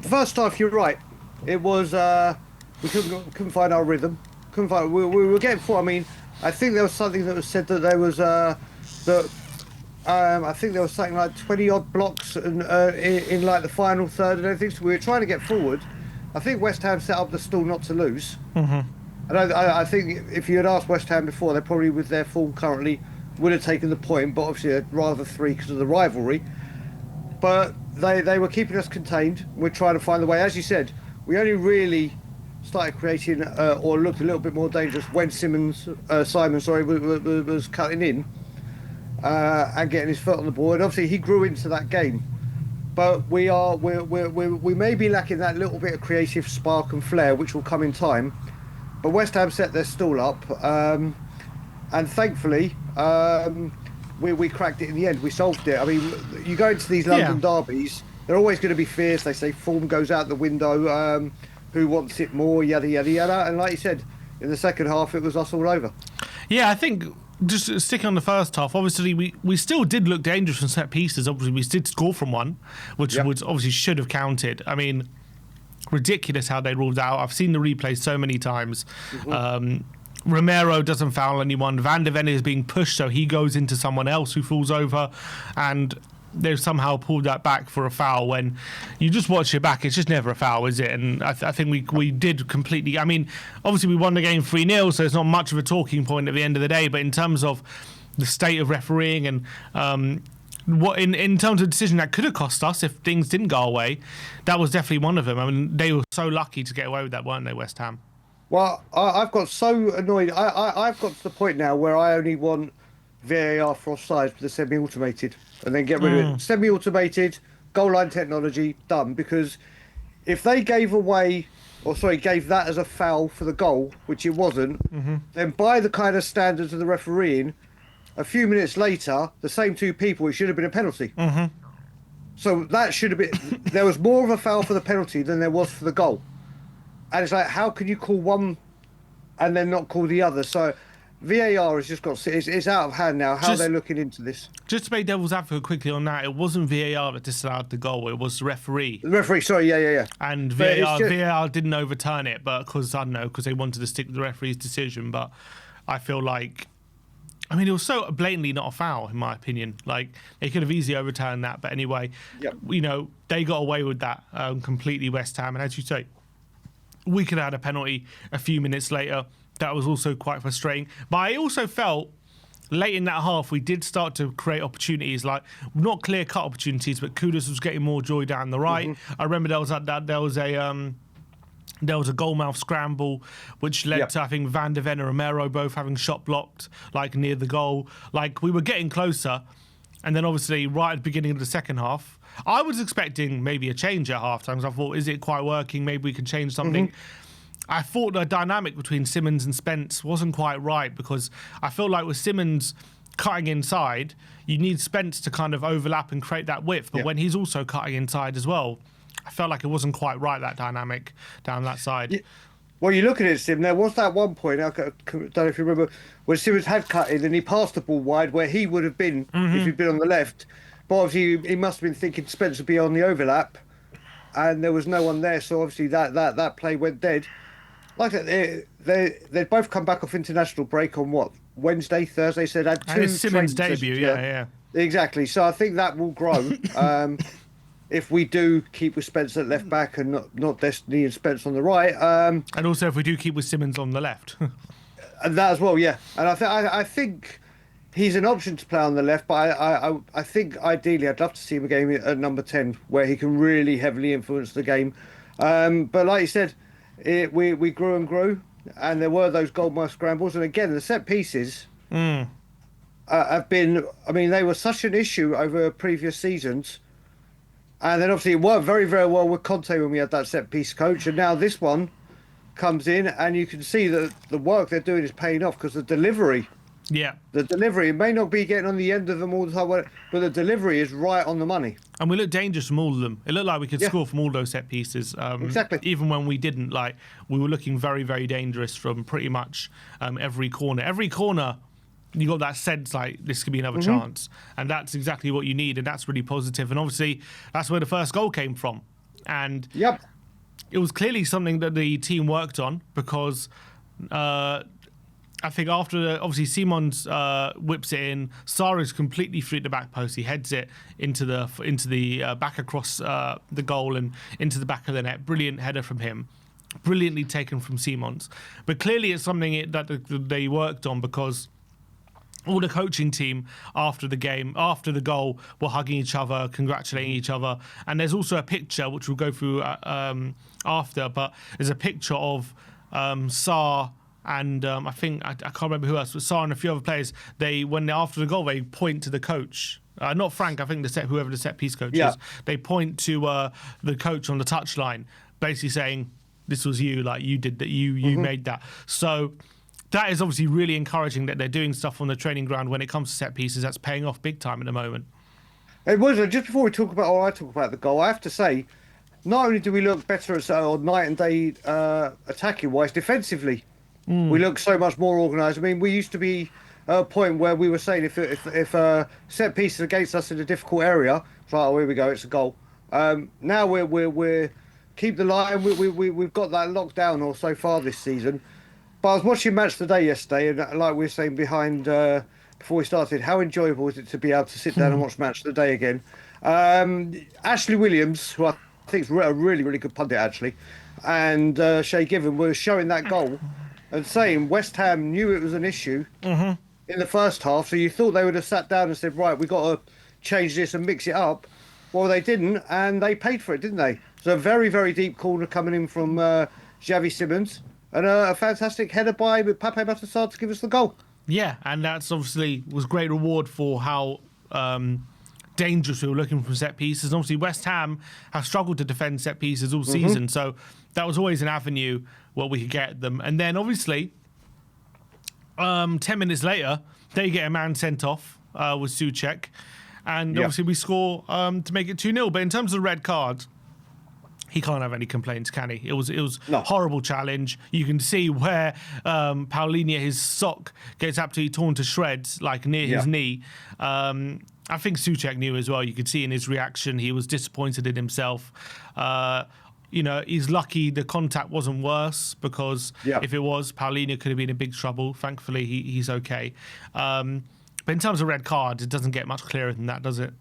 First half, you're right. It was we couldn't find our rhythm. Couldn't find. We were getting forward. I mean, I think there was something that was said that there was that. I think there was something like 20 odd blocks in like the final third and everything. So we were trying to get forward. I think West Ham set up the stall not to lose. And I think if you had asked West Ham before, they probably, with their form currently, would have taken the point. But obviously, they'd rather 3 because of the rivalry. But they were keeping us contained. We're trying to find the way. As you said, we only really started creating or looked a little bit more dangerous when Simon was cutting in and getting his foot on the ball. And obviously, he grew into that game. But we may be lacking that little bit of creative spark and flair, which will come in time. But West Ham set their stall up, and thankfully we cracked it in the end. We solved it. I mean, you go into these London derbies, they're always going to be fierce. They say form goes out the window. Who wants it more? Yada yada yada. And like you said, in the second half, it was us all over. Yeah, I think. Just sticking on the first half, obviously we still did look dangerous from set pieces. Obviously, we did score from one, which obviously should have counted. I mean, ridiculous how they ruled out. I've seen the replay so many times. Romero doesn't foul anyone. Van de Ven is being pushed, so he goes into someone else who falls over, and they've somehow pulled that back for a foul. When you just watch it back, it's just never a foul, is it? And I think we did completely. I mean, obviously we won the game 3-0, so it's not much of a talking point at the end of the day. But in terms of the state of refereeing and what in terms of decision that could have cost us if things didn't go away, that was definitely one of them. I mean, they were so lucky to get away with that, weren't they, West Ham? Well, I've got so annoyed. I've got to the point now where I only want VAR for offsides for the semi-automated, and then get rid of it. Semi-automated, goal line technology, done. Because if they gave that as a foul for the goal, which it wasn't, then by the kind of standards of the refereeing, a few minutes later, the same two people, it should have been a penalty. So that should have been. There was more of a foul for the penalty than there was for the goal. And it's like, how can you call one and then not call the other? So VAR has just got, it's out of hand now, how they're looking into this. Just to play devil's advocate quickly on that, it wasn't VAR that disallowed the goal, it was the referee. The referee, sorry, yeah. And VAR didn't overturn it, but because they wanted to stick with the referee's decision. But I feel like, I mean, it was so blatantly not a foul, in my opinion. Like, they could have easily overturned that. But anyway, you know, they got away with that completely, West Ham. And as you say, we could have had a penalty a few minutes later. That was also quite frustrating. But I also felt late in that half, we did start to create opportunities, like not clear-cut opportunities, but Kudus was getting more joy down the right. I remember there was a goal-mouth scramble, which led to, I think, Van de Ven and Romero both having shot blocked, like near the goal. Like, we were getting closer. And then obviously, right at the beginning of the second half, I was expecting maybe a change at half-time, because I thought, is it quite working? Maybe we can change something. I thought the dynamic between Simmons and Spence wasn't quite right, because I feel like with Simmons cutting inside, you need Spence to kind of overlap and create that width. But when he's also cutting inside as well, I felt like it wasn't quite right, that dynamic down that side. Yeah. Well, you look at it, Sim, there was that one point, I don't know if you remember, when Simmons had cut in and he passed the ball wide where he would have been if he'd been on the left. But obviously he must have been thinking Spence would be on the overlap, and there was no one there, so obviously that play went dead. Like they both come back off international break on what, Wednesday, Thursday. So they had 2 and it's Simmons' debut, yeah. Exactly. So I think that will grow if we do keep with Spence at left back and not Destiny and Spence on the right. And also if we do keep with Simmons on the left. And that as well, yeah. And I think he's an option to play on the left, but I think ideally I'd love to see him a game at number 10 where he can really heavily influence the game. But like you said, we grew and grew, and there were those goal-mouth scrambles. And again, the set pieces have been, I mean, they were such an issue over previous seasons. And then obviously it worked very, very well with Conte when we had that set piece coach. And now this one comes in, and you can see that the work they're doing is paying off, because the delivery. Yeah. The delivery, it may not be getting on the end of them all the time, but the delivery is right on the money. And we looked dangerous from all of them. It looked like we could score from all those set pieces. Exactly. Even when we didn't, like, we were looking very, very dangerous from pretty much every corner. Every corner, you got that sense like this could be another chance. And that's exactly what you need, and that's really positive. And obviously, that's where the first goal came from. And Yep. it was clearly something that the team worked on because I think after obviously Simons whips it in, Sarri's completely free at the back post. He heads it into the back across the goal and into the back of the net. Brilliant header from him. Brilliantly taken from Simons. But clearly it's something that they worked on because all the coaching team after the game, after the goal, were hugging each other, congratulating each other. And there's also a picture, which we'll go through after, but there's a picture of Sarr and I think, I can't remember who else, but Sarr and a few other players, after the goal, they point to the coach. Not Frank, I think whoever the set piece coach is. They point to the coach on the touchline, basically saying, this was you, like you did that, you made that. So that is obviously really encouraging that they're doing stuff on the training ground when it comes to set pieces. That's paying off big time at the moment. It was just before I talk about the goal. I have to say, not only do we look better on night and day attacking wise, defensively, we look so much more organised. I mean, we used to be at a point where we were saying if set pieces against us in a difficult area, it's like, oh, here we go, it's a goal. Now we're keep the line. We've got that locked down or so far this season. But I was watching Match of the Day yesterday, and like we were saying before we started, how enjoyable was it to be able to sit down and watch Match of the Day again? Ashley Williams, who I think is a really, really good pundit actually, and Shay Given were showing that goal and saying West Ham knew it was an issue in the first half, so you thought they would have sat down and said, right, we've got to change this and mix it up. Well, they didn't, and they paid for it, didn't they? So a very, very deep corner coming in from Xavi Simons, and a fantastic header by Pape Matar to give us the goal. Yeah, and that's obviously was great reward for how dangerous we were looking for set pieces. And obviously, West Ham have struggled to defend set pieces all season, so that was always an avenue where we could get them. And then obviously, 10 minutes later, they get a man sent off with Souček. And obviously we score to make it 2-0. But in terms of the red card, he can't have any complaints, can he? It was a horrible challenge. You can see where Paulinho, his sock, gets absolutely torn to shreds, like near his knee. I think Souček knew as well. You could see in his reaction, he was disappointed in himself. He's lucky the contact wasn't worse because if it was, Paulinho could have been in big trouble. Thankfully, he's okay. But in terms of red card, it doesn't get much clearer than that, does it?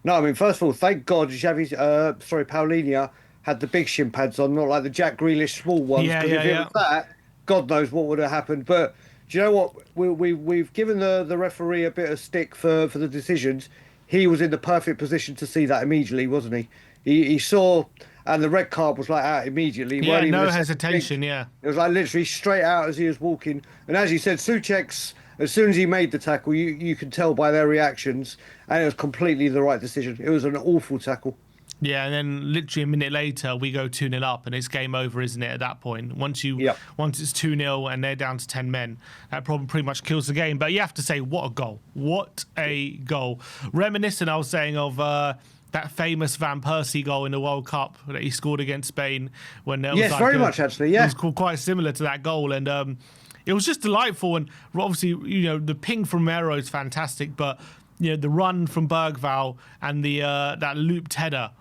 No, I mean, first of all, thank God Paulinho had the big shin pads on, not like the Jack Grealish small ones. If it was that, God knows what would have happened. But do you know what? We've given the referee a bit of stick for the decisions. He was in the perfect position to see that immediately, wasn't he? He saw, and the red card was like out immediately. Yeah, no hesitation, It was like literally straight out as he was walking. And as you said, Souček's, as soon as he made the tackle, you could tell by their reactions, and it was completely the right decision. It was an awful tackle. Yeah, and then literally a minute later, we go 2-0 up, and it's game over, isn't it, at that point? Once it's 2-0 and they're down to 10 men, that problem pretty much kills the game. But you have to say, what a goal. What a goal. Reminiscent, I was saying, of that famous Van Persie goal in the World Cup that he scored against Spain. When it was very much, actually, It was quite similar to that goal, and it was just delightful. And obviously, the ping from Mero is fantastic, but the run from Bergvall and the that looped header,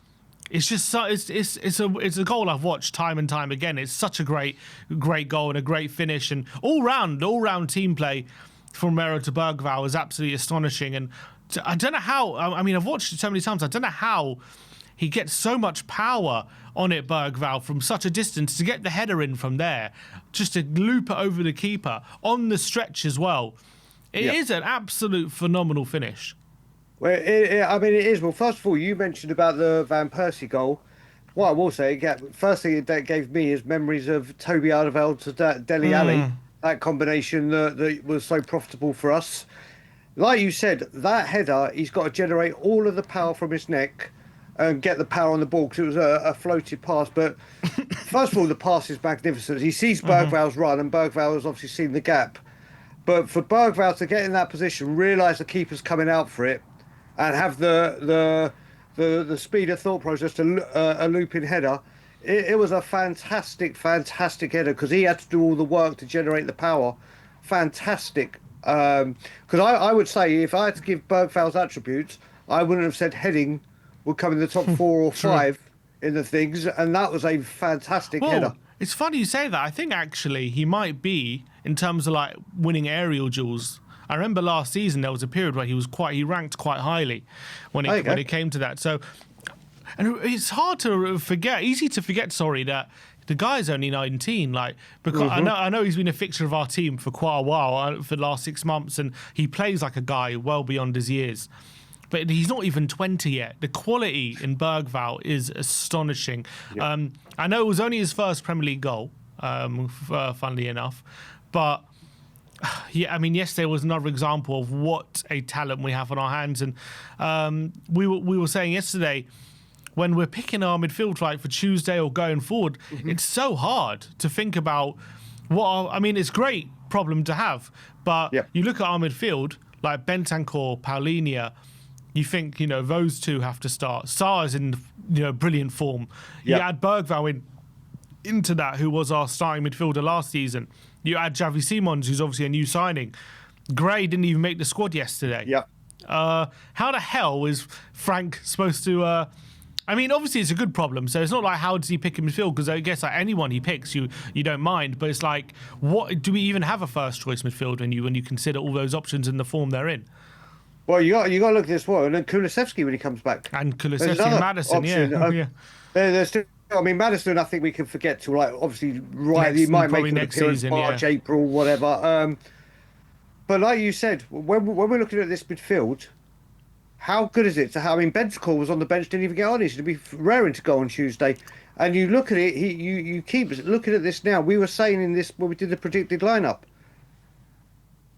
it's just it's a goal I've watched time and time again. It's such a great goal and a great finish, and all round team play from Mero to Bergvall is absolutely astonishing. And I don't know how. I mean, I've watched it so many times. I don't know how he gets so much power on it, Bergvall, from such a distance to get the header in from there, just to loop it over the keeper on the stretch as well. It is an absolute phenomenal finish. Well, it is. Well, first of all, you mentioned about the Van Persie goal. What I will say, first thing that gave me is memories of Toby Alderweireld to Dele Alli, that combination that was so profitable for us. Like you said, that header, he's got to generate all of the power from his neck and get the power on the ball because it was a floated pass. But first of all, the pass is magnificent. He sees Bergvall's run, and Bergvall has obviously seen the gap. But for Bergvall to get in that position, realise the keeper's coming out for it, and have the speed of thought process to a looping header, it was a fantastic header because he had to do all the work to generate the power. Fantastic. Because I would say if I had to give Bergvall's attributes, I wouldn't have said heading would come in the top 4 or 5. in the things, and that was a fantastic header. It's funny you say that. I think actually he might be, in terms of like winning aerial duels. I remember last season there was a period where he ranked quite highly when it came to that. So, and it's hard to forget, easy to forget. Sorry, that the guy's only 19. Like, because I know he's been a fixture of our team for quite a while, for the last 6 months, and he plays like a guy well beyond his years. But he's not even 20 yet. The quality in Bergvall is astonishing. Yep. I know it was only his first Premier League goal, funnily enough. But, yeah, I mean, yesterday was another example of what a talent we have on our hands. And we were saying yesterday, when we're picking our midfield like for Tuesday or going forward, it's so hard to think about I mean, it's a great problem to have. But you look at our midfield, like Bentancur, Paulinho, you think, those two have to start. Sarr is in, brilliant form. You add Bergvall into that, who was our starting midfielder last season. You add Xavi Simons, who's obviously a new signing. Gray didn't even make the squad yesterday. How the hell is Frank supposed to... I mean, obviously it's a good problem, so it's not like how does he pick in midfield, because I guess like anyone he picks, you don't mind, but it's like, what do we even have a first choice midfield when you consider all those options and the form they're in? Well, you got to look at this one, and then Kulusevski when he comes back, and Kulusevski and Maddison, yeah. There's still, I mean, Maddison, I think we can forget to, like, obviously, he might make an appearance season, March, April, whatever. But like you said, when we're looking at this midfield, how good is it to have? I mean, Bentancur was on the bench, didn't even get on. He should be raring to go on Tuesday. And you look at it, you keep looking at this now. We were saying in this when we did the predicted lineup,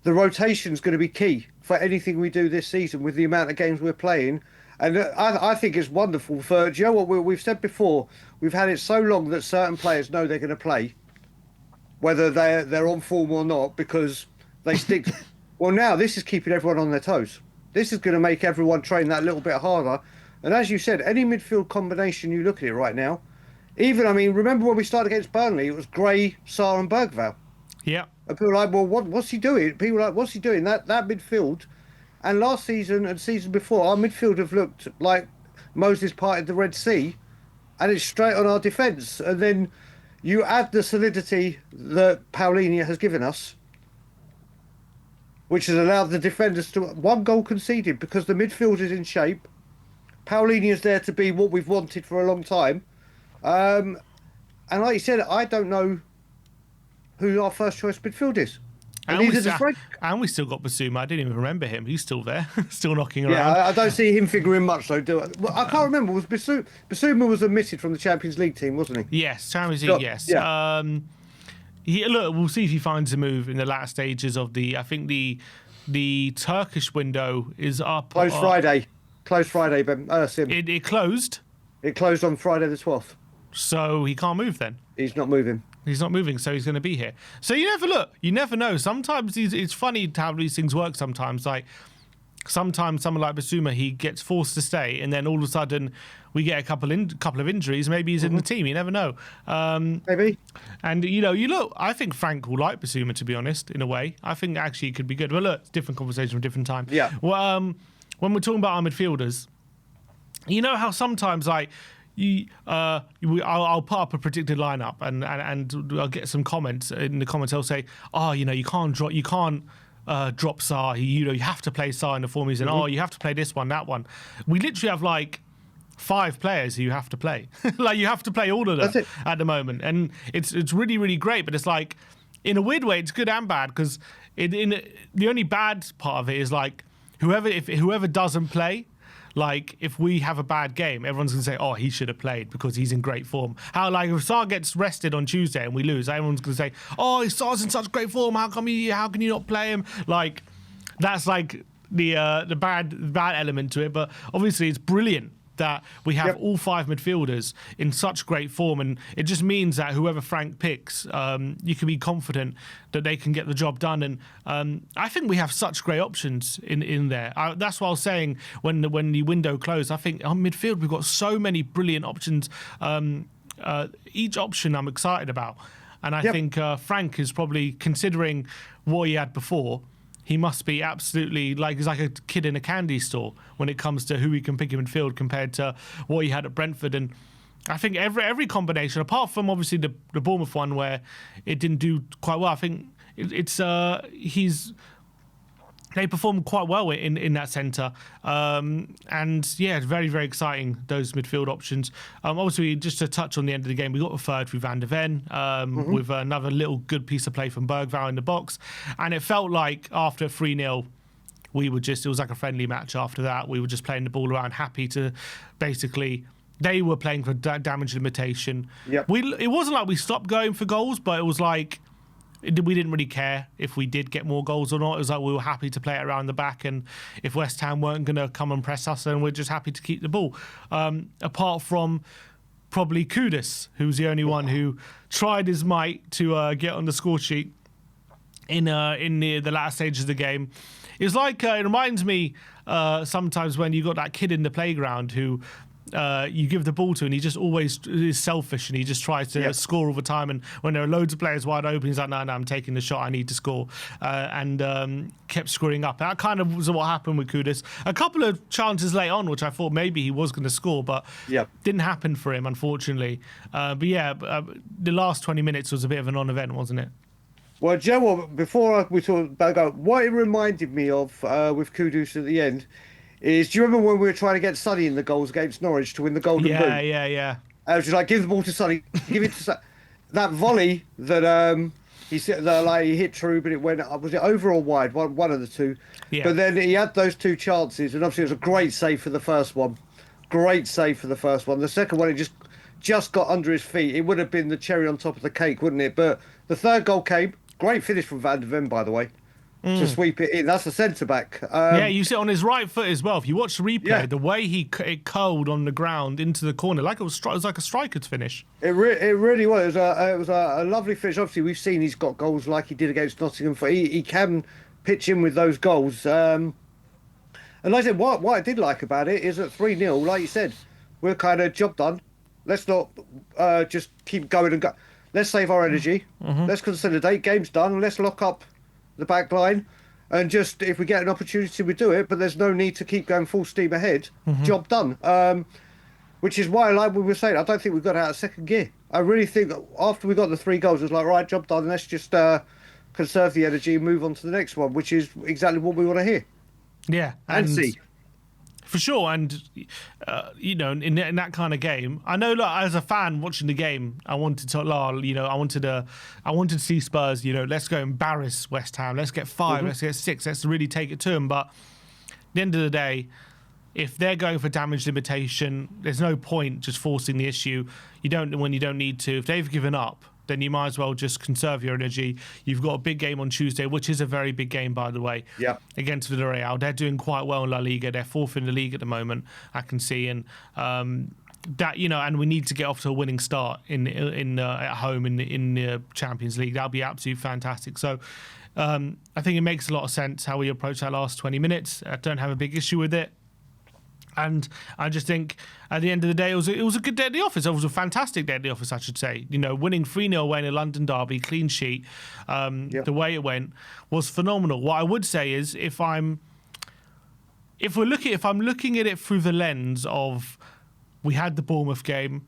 the rotation's going to be key for anything we do this season with the amount of games we're playing. And I think it's wonderful do you know what we've said before? We've had it so long that certain players know they're going to play, whether they're on form or not, because they stick. Well, now this is keeping everyone on their toes. This is going to make everyone train that little bit harder. And as you said, any midfield combination you look at it right now, even, I mean, remember when we started against Burnley, it was Gray, Sarr and Bergvall. Yeah. And people are like, well, what's he doing? People are like, what's he doing? That midfield. And last season and season before, our midfield have looked like Moses parted the Red Sea, and it's straight on our defence. And then you add the solidity that Paulinho has given us, which has allowed the defenders to... One goal conceded because the midfield is in shape. Paulinho is there to be what we've wanted for a long time. And like you said, I don't know who our first choice midfield is. And we still got Basuma. I didn't even remember him. He's still there, still knocking around. Yeah, I don't see him figuring much, though, do I? Well, I can't remember. Was Basuma was omitted from the Champions League team, wasn't he? Yes, Champions League, yes. Yeah. Look, we'll see if he finds a move in the latter stages of I think the Turkish window is up. Closed Friday. Closed Friday, Sim. It closed? It closed on Friday the 12th. So he can't move then? He's not moving. He's not moving, so he's going to be here. So you never know. Sometimes it's funny how these things work sometimes. Like, sometimes someone like Basuma, he gets forced to stay, and then all of a sudden we get a couple of injuries. Maybe he's in the team. You never know. Maybe. And, I think Frank will like Basuma, to be honest, in a way. I think actually it could be good. But look, it's a different conversation for a different time. Yeah. Well, when we're talking about our midfielders, you know how sometimes, like, I'll put up a predicted lineup and I'll get some comments. In the comments, they'll say, "Oh, you can't drop Sarr. You have to play Sarr in the form he's in. Oh, you have to play this one, that one." We literally have like 5 players who you have to play. Like, you have to play all of them at the moment, and it's really, really great. But it's like, in a weird way, it's good and bad, because the only bad part of it is like whoever doesn't play. Like, if we have a bad game, everyone's going to say, oh, he should have played because he's in great form. How, like, if Sarr gets rested on Tuesday and we lose, everyone's going to say, oh, Sarr's in such great form. How can you not play him? Like, that's like the bad element to it. But obviously it's brilliant that we have all 5 midfielders in such great form, and it just means that whoever Frank picks, you can be confident that they can get the job done. And I think we have such great options in there. That's what I was saying when the window closed. I think on midfield we've got so many brilliant options. Each option I'm excited about, and I think Frank is probably, considering what he had before, he must be absolutely he's like a kid in a candy store when it comes to who he can pick in midfield compared to what he had at Brentford. And I think every combination, apart from obviously the Bournemouth one where it didn't do quite well, I think they performed quite well in that centre. And yeah, it's very, very exciting, those midfield options. Obviously, just to touch on the end of the game, we got referred through Van der Ven with another little good piece of play from Bergvall in the box. And it felt like after 3-0, it was like a friendly match after that. We were just playing the ball around, happy to basically... They were playing for damage limitation. Yep. It wasn't like we stopped going for goals, but it was like we didn't really care if we did get more goals or not. It was like we were happy to play it around the back, and if West Ham weren't going to come and press us, then we're just happy to keep the ball. Apart from probably Kudus, who's the only one who tried his might to get on the score sheet in the latter stages of the game. It's like it reminds me sometimes when you got that kid in the playground who you give the ball to, and he just always is selfish, and he just tries to score all the time. And when there are loads of players wide open, he's like, no, I'm taking the shot, I need to score, and kept screwing up. That kind of was what happened with Kudus. A couple of chances late on, which I thought maybe he was going to score, but didn't happen for him, unfortunately. The last 20 minutes was a bit of a non-event, wasn't it? Well, Joe, before we talk about what it reminded me of with Kudus at the end is, do you remember when we were trying to get Sonny in the goals against Norwich to win the Golden Boot? Yeah. I was just like, give the ball to Sonny, give it to Sonny. That volley that he hit true, but it went, was it over or wide? One of the two. Yeah. But then he had those two chances, and obviously it was a great save for the first one. Great save for the first one. The second one, it just got under his feet. It would have been the cherry on top of the cake, wouldn't it? But the third goal came. Great finish from Van der Ven, by the way. To sweep it in. That's the centre-back. You see it on his right foot as well. If you watch the replay, the way it curled on the ground into the corner, like it was like a striker's finish. It really was. It was a lovely finish. Obviously, we've seen he's got goals like he did against Nottingham. He can pitch in with those goals. And like I said, what I did like about it is at 3-0, like you said, we're kind of job done. Let's not just keep going and go. Let's save our energy. Let's consolidate. Game's done. Let's lock up the back line, and just if we get an opportunity we do it, but there's no need to keep going full steam ahead. Job done. Which is why, like we were saying, I don't think we got out of second gear. I really think that after we got the 3 goals, it was like, right, job done, let's just conserve the energy and move on to the next one, which is exactly what we want to hear. Yeah, and see. For sure, and in that kind of game, I know. Look, as a fan watching the game, I wanted to see Spurs. Let's go embarrass West Ham. Let's get 5. Let's get 6. Let's really take it to them. But at the end of the day, if they're going for damage limitation, there's no point just forcing the issue. When you don't need to. If they've given up, then you might as well just conserve your energy. You've got a big game on Tuesday, which is a very big game, by the way, against Villarreal. They're doing quite well in La Liga. They're 4th in the league at the moment, I can see. And and we need to get off to a winning start at home in the Champions League. That'll be absolutely fantastic. So I think it makes a lot of sense how we approach that last 20 minutes. I don't have a big issue with it. And I just think at the end of the day, it was a good day at the office. It was a fantastic day at the office, I should say. Winning 3-0 away in a London derby, clean sheet, the way it went was phenomenal. What I would say is if I'm looking at it through the lens of we had the Bournemouth game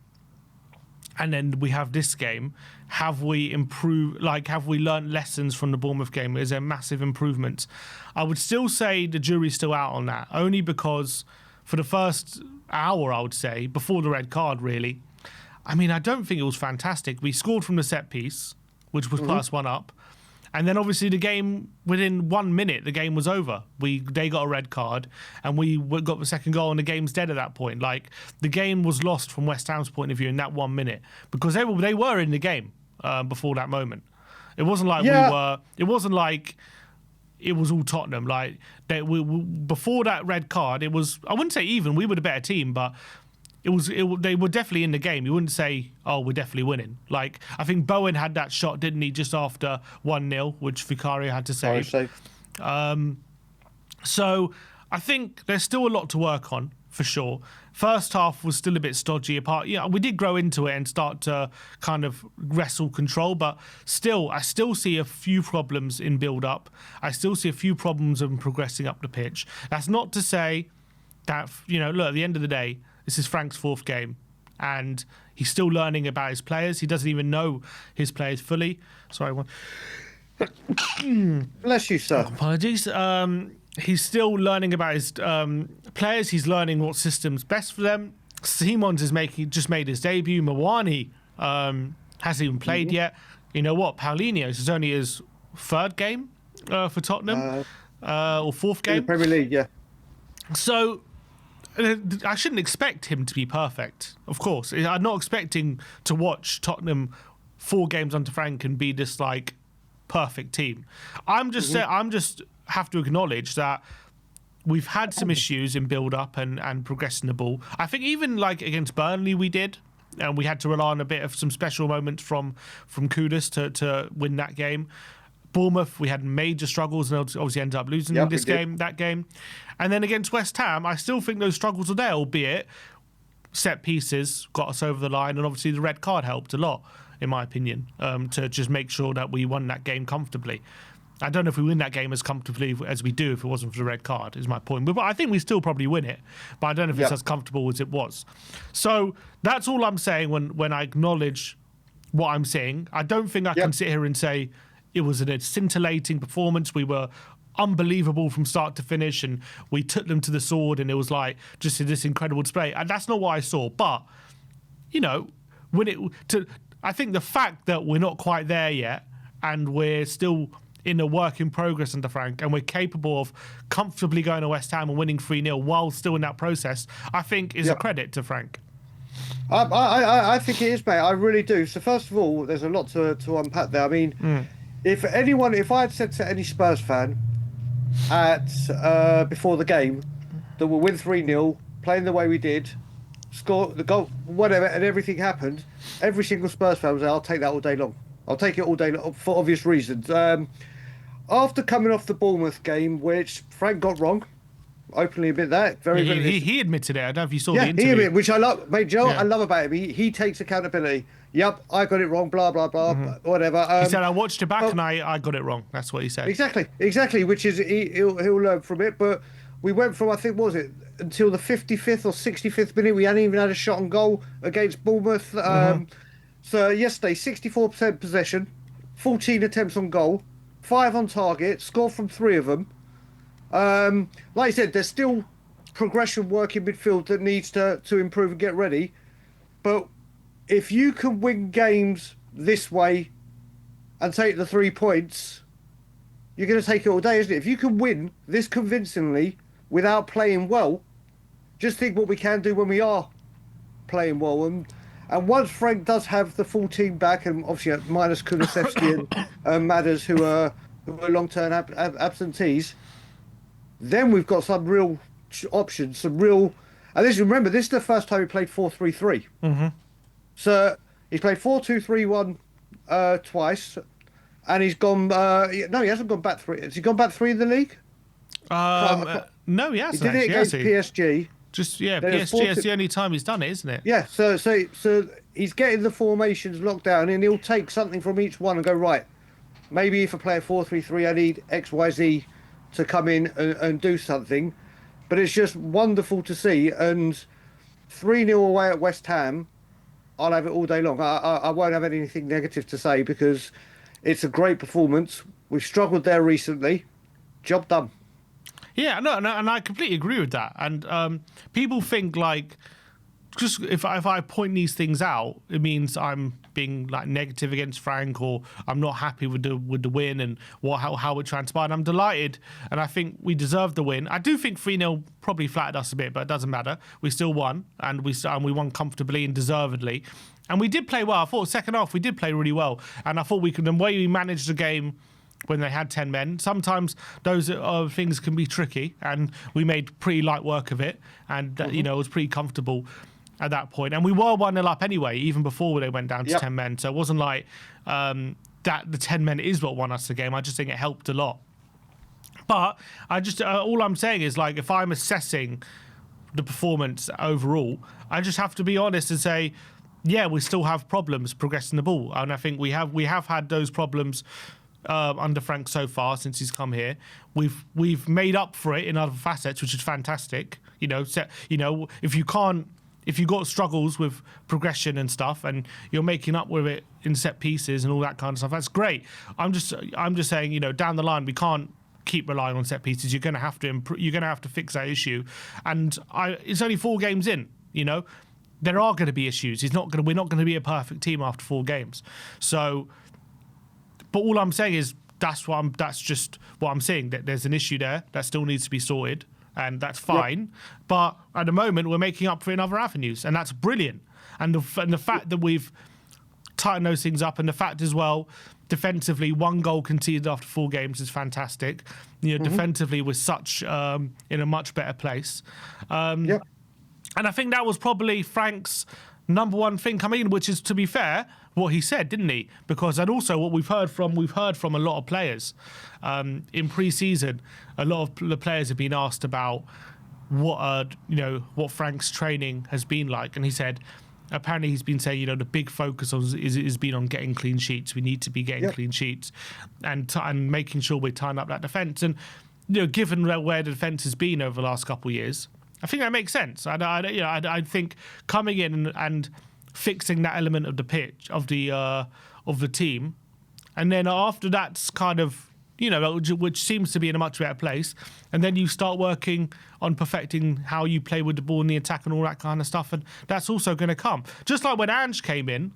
and then we have this game, have we improved? Have we learnt lessons from the Bournemouth game? Is there massive improvements? I would still say the jury's still out on that, only because for the first hour, I would say, before the red card, really, I mean, I don't think it was fantastic. We scored from the set piece, which was +1 up. And then obviously the game, within 1 minute, the game was over. They got a red card and we got the second goal and the game's dead at that point. The game was lost from West Ham's point of view in that 1 minute because they were in the game before that moment. It wasn't like it wasn't like it was all Tottenham. Before that red card, it was, I wouldn't say even, we were the better team, but they were definitely in the game. You wouldn't say, oh, we're definitely winning. I think Bowen had that shot, didn't he, just after 1-0, which Vicario had to save. So I think there's still a lot to work on, for sure. First half was still a bit stodgy. We did grow into it and start to kind of wrestle control, but I still see a few problems in build-up. I still see a few problems in progressing up the pitch. That's not to say that, look, at the end of the day, this is Frank's 4th game, and He's still learning about his players. He doesn't even know his players fully. Sorry, one. Bless you, sir. Apologies. He's still learning about his players. He's learning what system's best for them. Simons is just made his debut. Mawani hasn't even played yet. You know what? Paulinho's is only his third game for Tottenham, or fourth game. In the Premier League, yeah. So I shouldn't expect him to be perfect. Of course, I'm not expecting to watch Tottenham 4 games under Frank and be this like perfect team. I'm just have to acknowledge that we've had some issues in build-up and progressing the ball. I think even like against Burnley we did, and we had to rely on a bit of some special moments from Kudus to win that game. Bournemouth, we had major struggles and obviously ended up losing that game. And then against West Ham, I still think those struggles are there, albeit set pieces got us over the line, and obviously the red card helped a lot, in my opinion, to just make sure that we won that game comfortably. I don't know if we win that game as comfortably as we do if it wasn't for the red card, is my point. But I think we still probably win it, but I don't know if it's as comfortable as it was. So that's all I'm saying when I acknowledge what I'm saying. I don't think I can sit here and say it was a scintillating performance. We were unbelievable from start to finish, and we took them to the sword, and it was like just this incredible display. And that's not what I saw. But you know, I think the fact that we're not quite there yet, and we're still in a work in progress under Frank, and we're capable of comfortably going to West Ham and winning 3-0 while still in that process, I think is a credit to Frank. I think it is, mate. I really do. So first of all, there's a lot to unpack there. I mean, if I had said to any Spurs fan before the game that we'll win 3-0, playing the way we did, score the goal, whatever, and everything happened, every single Spurs fan was like, I'll take that all day long. I'll take it all day long for obvious reasons. After coming off the Bournemouth game, which Frank got wrong, openly admit that. He admitted it. I don't know if you saw the interview. He admitted, which I love, mate. Joe, I love about him. He takes accountability. Yep, I got it wrong. Blah blah blah. Whatever. He said I watched it back and I got it wrong. That's what he said. Exactly. Which is he'll learn from it. But we went from, I think, what was it, until the 55th or 65th minute, we hadn't even had a shot on goal against Bournemouth. So yesterday, 64% possession, 14 attempts on goal, 5 on target, scored from 3 of them. Like I said, there's still progression work in midfield that needs to improve and get ready. But if you can win games this way and take the 3 points, you're going to take it all day, isn't it? If you can win this convincingly without playing well, just think what we can do when we are playing well. And once Frank does have the full team back, and obviously minus Kulusevski and Madders, who are long-term absentees, then we've got some real options, And remember, this is the first time he played 4-3-3. So he's played 4-2-3-1 twice, and he's gone. No, he hasn't gone back 3. Has he gone back 3 in the league? No, he hasn't. He did it against PSG. PSG is the only time he's done it, isn't it? Yeah, so he's getting the formations locked down, and he'll take something from each one and go, right, maybe if I play a 4-3-3, I need XYZ to come in and do something. But it's just wonderful to see. And 3-0 away at West Ham, I'll have it all day long. I won't have anything negative to say because it's a great performance. We've struggled there recently. Job done. Yeah, no, and I completely agree with that. And people think like, just if I point these things out, it means I'm being like negative against Frank, or I'm not happy with the win and how it transpired. I'm delighted, and I think we deserved the win. I do think 3-0 probably flattered us a bit, but it doesn't matter. We still won, and we won comfortably and deservedly. And we did play well. I thought second half we did play really well, and I thought the way we managed the game when they had 10 men, sometimes those things can be tricky, and we made pretty light work of it, and it was pretty comfortable at that point. And we were 1-0 up anyway, even before they went down to 10 men, so it wasn't like that the 10 men is what won us the game. I just think it helped a lot. But I just all I'm saying is, like, if I'm assessing the performance overall, I just have to be honest and say, yeah, we still have problems progressing the ball, and I think we have had those problems under Frank so far since he's come here. We've made up for it in other facets, which is fantastic. If you can't if you've got struggles with progression and stuff, and you're making up with it in set pieces and all that kind of stuff, that's great. I'm just saying, down the line we can't keep relying on set pieces. You're going to have to you're going to have to fix that issue, and it's only 4 games in. There are going to be issues. We're not going to be a perfect team after 4 games. So, but all I'm saying is that's just what I'm saying. That there's an issue there that still needs to be sorted, and that's fine. Yep. But at the moment, we're making up for it in other avenues, and that's brilliant. And the fact that we've tightened those things up, and the fact as well, defensively, 1 goal conceded after 4 games is fantastic. Defensively, we're in a much better place. Yep. And I think that was probably Frank's number one thing coming in, which is, to be fair, what he said, didn't he? Because, and also what we've heard from a lot of players in pre-season. A lot of the players have been asked about what Frank's training has been like, and he said apparently he's been saying the big focus is been on getting clean sheets. We need to be getting clean sheets and making sure we're tying up that defence. And given where the defence has been over the last couple of years, I think that makes sense. I think coming in and fixing that element of the pitch of the team, and then after that's kind of which seems to be in a much better place, and then you start working on perfecting how you play with the ball in the attack and all that kind of stuff, and that's also going to come. Just like when Ange came in,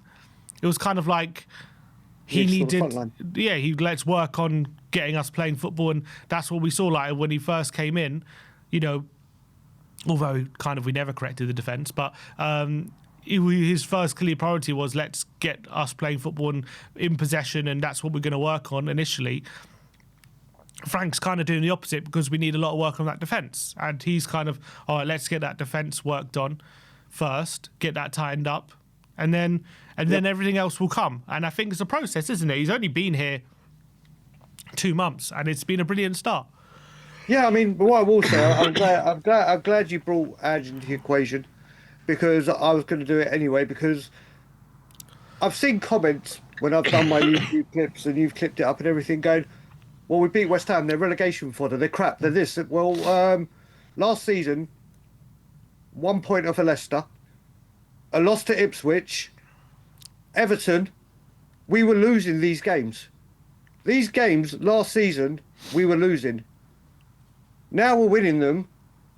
it was kind of like let's work on getting us playing football, and that's what we saw. Like when he first came in, although kind of we never corrected the defence, but his first clear priority was let's get us playing football and in possession, and that's what we're going to work on initially. Frank's kind of doing the opposite because we need a lot of work on that defence, and he's kind of, all right, let's get that defence worked on first, get that tightened up, and then everything else will come. And I think it's a process, isn't it? He's only been here 2 months, and it's been a brilliant start. Yeah, I mean, what I will say, I'm glad you brought Ange into the equation, because I was going to do it anyway, because I've seen comments when I've done my YouTube clips and you've clipped it up and everything going, well, we beat West Ham, they're relegation fodder, they're crap, they're this. Well, last season, 1 point off Leicester, a loss to Ipswich, Everton, we were losing these games. These games last season, we were losing. Now we're winning them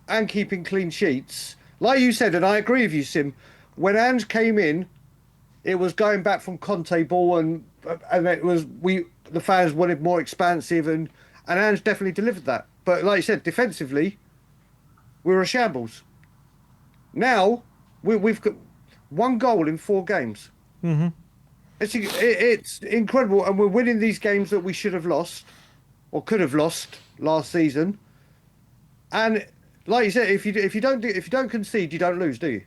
and keeping clean sheets. Like you said, and I agree with you, Sim, when Ange came in, it was going back from Conte ball, and it was the fans wanted more expansive, and Ange definitely delivered that. But like you said, defensively, we're a shambles. Now we've got 1 goal in 4 games. Mm-hmm. It's incredible, and we're winning these games that we should have lost or could have lost last season. And like you said, if you don't concede, you don't lose, do you?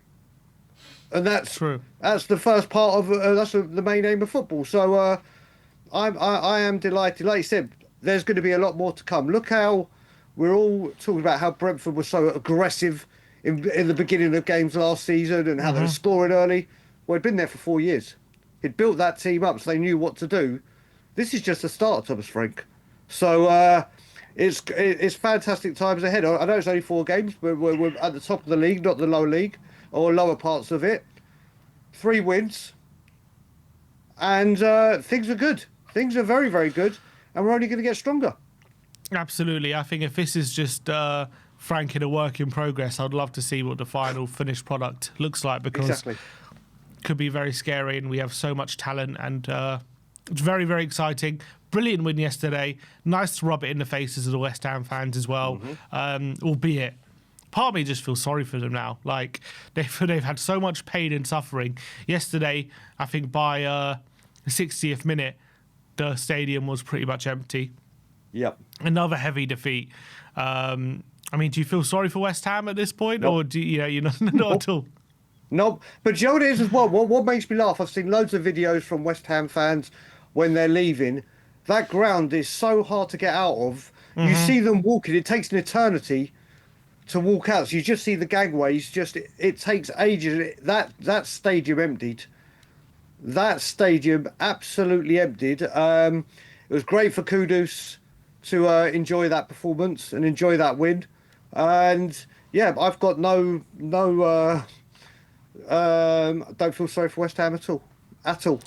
And that's true. That's the first part of that's the main aim of football. So I am delighted. Like you said, there's going to be a lot more to come. Look how we're all talking about how Brentford was so aggressive in the beginning of games last season, and how they were scoring early. Well, he'd been there for 4 years. He'd built that team up, so they knew what to do. This is just a start, Thomas Frank. So it's fantastic times ahead. I know it's only 4 games, but we're at the top of the league, not the lower league or lower parts of it. 3 wins, and things are good. Things are very, very good, and we're only going to get stronger. Absolutely. I think if this is just Frank in a work in progress, I'd love to see what the final finished product looks like, because it could be very scary, and we have so much talent, and it's very, very exciting. Brilliant win yesterday. Nice to rub it in the faces of the West Ham fans as well, albeit part of me just feels sorry for them now. Like, they've had so much pain and suffering. Yesterday, I think by the 60th minute, the stadium was pretty much empty. Yep. Another heavy defeat. I mean, do you feel sorry for West Ham at this point? Nope. Or do you're not at all? No, but you know what it is as well? What makes me laugh, I've seen loads of videos from West Ham fans when they're leaving. That ground is so hard to get out of. You see them walking, it takes an eternity to walk out. So you just see the gangways, it takes ages. That stadium emptied. That stadium absolutely emptied. It was great for Kudus to enjoy that performance and enjoy that win. And yeah, I've got no I don't feel sorry for West Ham at all. At all.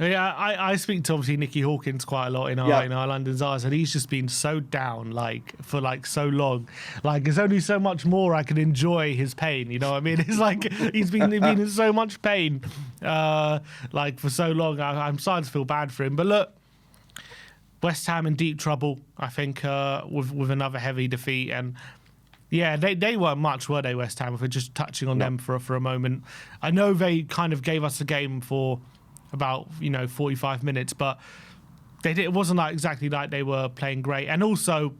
Yeah, I speak to obviously Nicky Hawkins quite a lot in Yeah. our London Czars, and he's just been so down for so long. Like there's only so much more I can enjoy his pain. You know what I mean? It's like he's been in so much pain, for so long. I'm starting to feel bad for him. But look, West Ham in deep trouble. I think with another heavy defeat, and yeah, they weren't much, were they, West Ham? If we're just touching on them for a moment, I know they kind of gave us a game for about 45 minutes, but it wasn't exactly like they were playing great. And also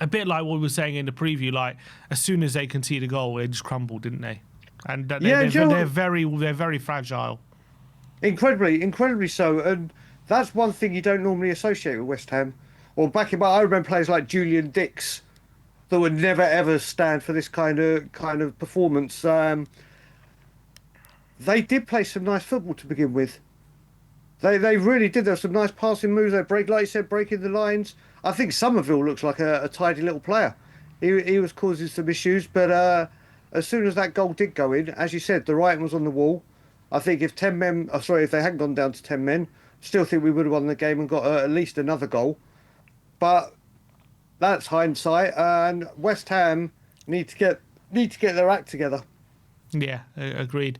a bit like what we were saying in the preview, like as soon as they conceded a goal, they just crumbled, didn't they? And they're very fragile. Incredibly so. And that's one thing you don't normally associate with West Ham. Or back in I remember players like Julian Dix that would never ever stand for this kind of performance. They did play some nice football to begin with. They really did. There were some nice passing moves. They like you said, breaking the lines. I think Somerville looks like a tidy little player. He was causing some issues, but as soon as that goal did go in, as you said, the writing was on the wall. I think if 10 men, if they hadn't gone down to 10 men, still think we would have won the game and got at least another goal. But that's hindsight, and West Ham need to get their act together. Yeah, agreed.